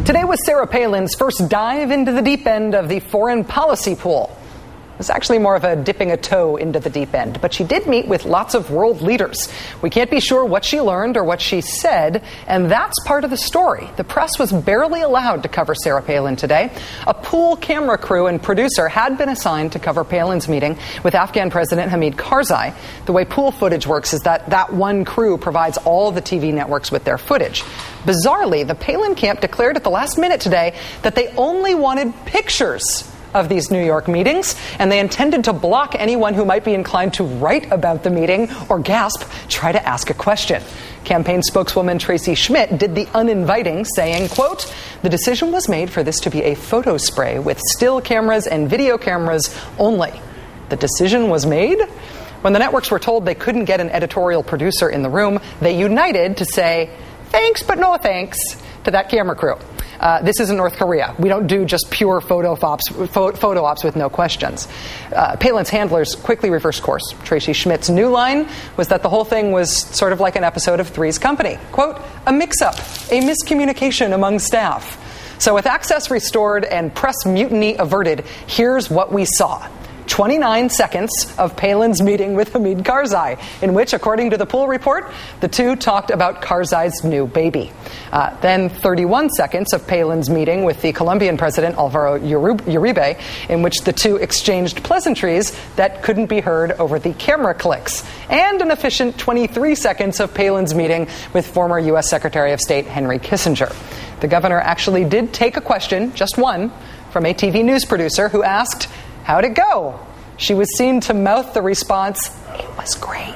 Today was Sarah Palin's first dive into the deep end of the foreign policy pool. It was actually more of a dipping a toe into the deep end, but she did meet with lots of world leaders. We can't be sure what she learned or what she said, and that's part of the story. The press was barely allowed to cover Sarah Palin today. A pool camera crew and producer had been assigned to cover Palin's meeting with Afghan President Hamid Karzai. The way pool footage works is that one crew provides all the TV networks with their footage. Bizarrely, the Palin camp declared at the last minute today that they only wanted pictures of these New York meetings, and they intended to block anyone who might be inclined to write about the meeting or, gasp, try to ask a question. Campaign spokeswoman Tracy Schmidt did the uninviting, saying, quote, "The decision was made for this to be a photo spray with still cameras and video cameras only. The decision was made?" When the networks were told they couldn't get an editorial producer in the room, they united to say, "Thanks, but no thanks," to that camera crew. This isn't North Korea. We don't do just pure photo ops with no questions. Palin's handlers quickly reversed course. Tracy Schmidt's new line was that the whole thing was sort of like an episode of Three's Company. Quote, "A mix-up, a miscommunication among staff." So with access restored and press mutiny averted, here's what we saw. 29 seconds of Palin's meeting with Hamid Karzai, in which, according to the pool report, the two talked about Karzai's new baby. Then 31 seconds of Palin's meeting with the Colombian president, Alvaro Uribe, in which the two exchanged pleasantries that couldn't be heard over the camera clicks. And an efficient 23 seconds of Palin's meeting with former U.S. Secretary of State Henry Kissinger. The governor actually did take a question, just one, from a TV news producer who asked, "How'd it go?" She was seen to mouth the response, "It was great."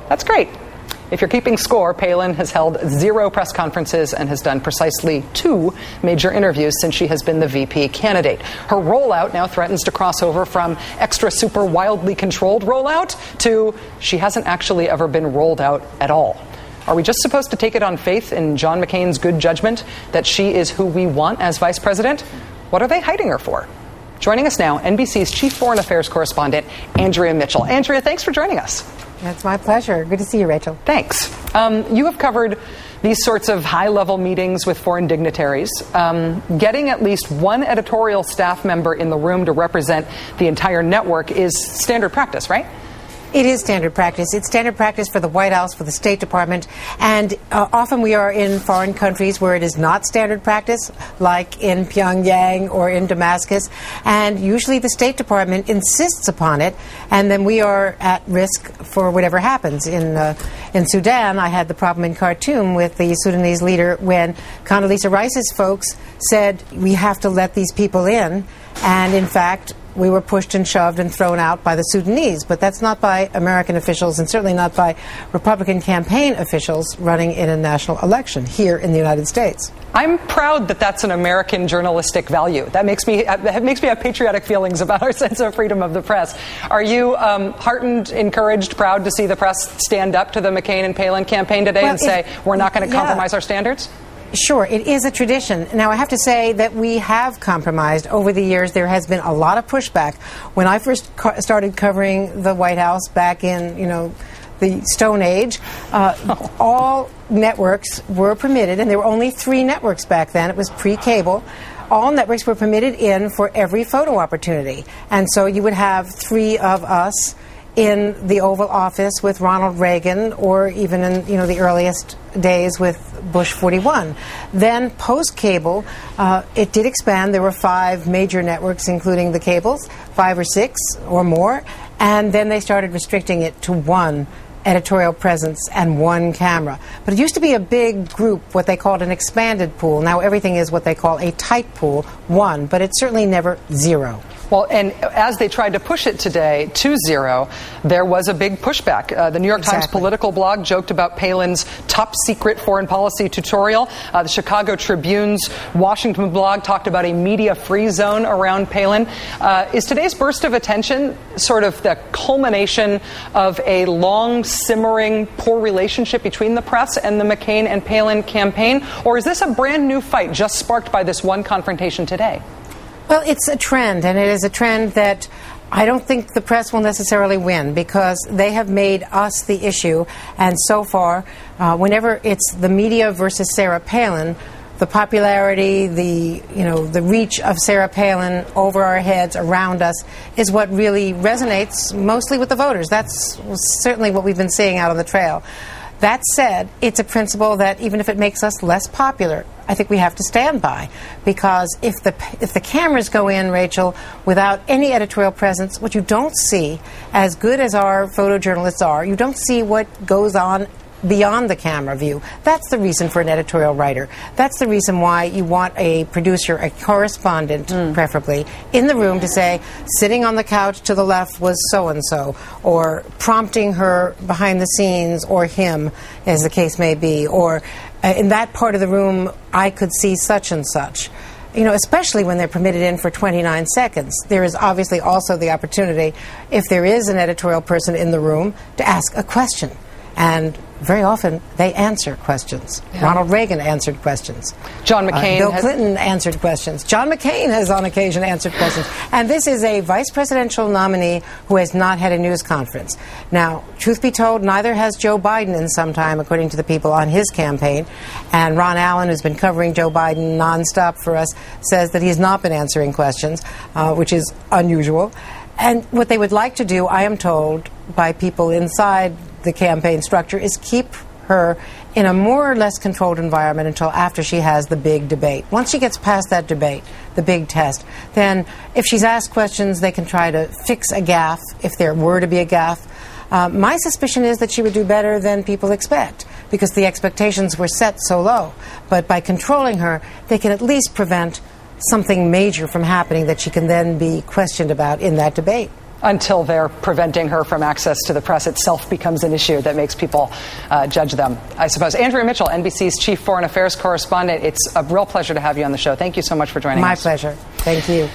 That's great. If you're keeping score, Palin has held 0 press conferences and has done precisely 2 major interviews since she has been the VP candidate. Her rollout now threatens to cross over from extra super wildly controlled rollout to she hasn't actually ever been rolled out at all. Are we just supposed to take it on faith in John McCain's good judgment that she is who we want as vice president? What are they hiding her for? Joining us now, NBC's chief foreign affairs correspondent, Andrea Mitchell. Andrea, thanks for joining us. It's my pleasure. Good to see you, Rachel. Thanks. You have covered these sorts of high-level meetings with foreign dignitaries. Getting at least one editorial staff member in the room to represent the entire network is standard practice, right? It is standard practice. It's standard practice for the White House, for the State Department, and often we are in foreign countries where it is not standard practice, like in Pyongyang or in Damascus, and usually the State Department insists upon it, and then we are at risk for whatever happens. In Sudan, I had the problem in Khartoum with the Sudanese leader when Condoleezza Rice's folks said, "We have to let these people in," and in fact, we were pushed and shoved and thrown out by the Sudanese, but that's not by American officials and certainly not by Republican campaign officials running in a national election here in the United States. I'm proud that that's an American journalistic value. That makes me have patriotic feelings about our sense of freedom of the press. Are you heartened, encouraged, proud to see the press stand up to the McCain and Palin campaign today and say, we're not going to compromise our standards? Sure, it is a tradition. Now, I have to say that we have compromised over the years. There has been a lot of pushback. When I first started covering the White House back in, the Stone Age, all networks were permitted, and there were only 3 networks back then. It was pre-cable. All networks were permitted in for every photo opportunity. And so you would have 3 of us in the Oval Office with Ronald Reagan, or even in the earliest days with Bush 41. Then post-cable, it did expand. There were 5 major networks, including the cables, 5 or 6 or more, and then they started restricting it to 1 editorial presence and 1 camera. But it used to be a big group, what they called an expanded pool. Now everything is what they call a tight pool, 1, but it's certainly never 0. Well, and as they tried to push it today to 0, there was a big pushback. The New York Times political blog joked about Palin's top secret foreign policy tutorial. The Chicago Tribune's Washington blog talked about a media-free zone around Palin. Is today's burst of attention sort of the culmination of a long, simmering, poor relationship between the press and the McCain and Palin campaign? Or is this a brand new fight just sparked by this one confrontation today? Well, it's a trend, and it is a trend that I don't think the press will necessarily win, because they have made us the issue, and so far, whenever it's the media versus Sarah Palin, the popularity, the reach of Sarah Palin over our heads, around us, is what really resonates mostly with the voters. That's certainly what we've been seeing out on the trail. That said, it's a principle that even if it makes us less popular, I think we have to stand by, because if the cameras go in, Rachel, without any editorial presence, what you don't see, as good as our photojournalists are, you don't see what goes on beyond the camera view. That's the reason for an editorial writer. That's the reason why you want a producer, a correspondent, preferably, in the room to say, sitting on the couch to the left was so-and-so, or prompting her behind the scenes, or him, as the case may be, or in that part of the room, I could see such and such. Especially when they're permitted in for 29 seconds. There is obviously also the opportunity, if there is an editorial person in the room, to ask a question. And very often, they answer questions. Yeah. Ronald Reagan answered questions. John McCain Bill Clinton answered questions. John McCain has on occasion answered questions. And this is a vice presidential nominee who has not had a news conference. Now, truth be told, neither has Joe Biden in some time, according to the people on his campaign. And Ron Allen, who's been covering Joe Biden nonstop for us, says that he's not been answering questions, which is unusual. And what they would like to do, I am told by people inside the campaign structure, is keep her in a more or less controlled environment until after she has the big debate. Once she gets past that debate, the big test, then if she's asked questions, they can try to fix a gaffe, if there were to be a gaffe. My suspicion is that she would do better than people expect, because the expectations were set so low. But by controlling her, they can at least prevent something major from happening that she can then be questioned about in that debate. Until they're preventing her from access to the press itself becomes an issue that makes people judge them, I suppose. Andrea Mitchell, NBC's chief foreign affairs correspondent, it's a real pleasure to have you on the show. Thank you so much for joining us. My pleasure. Thank you.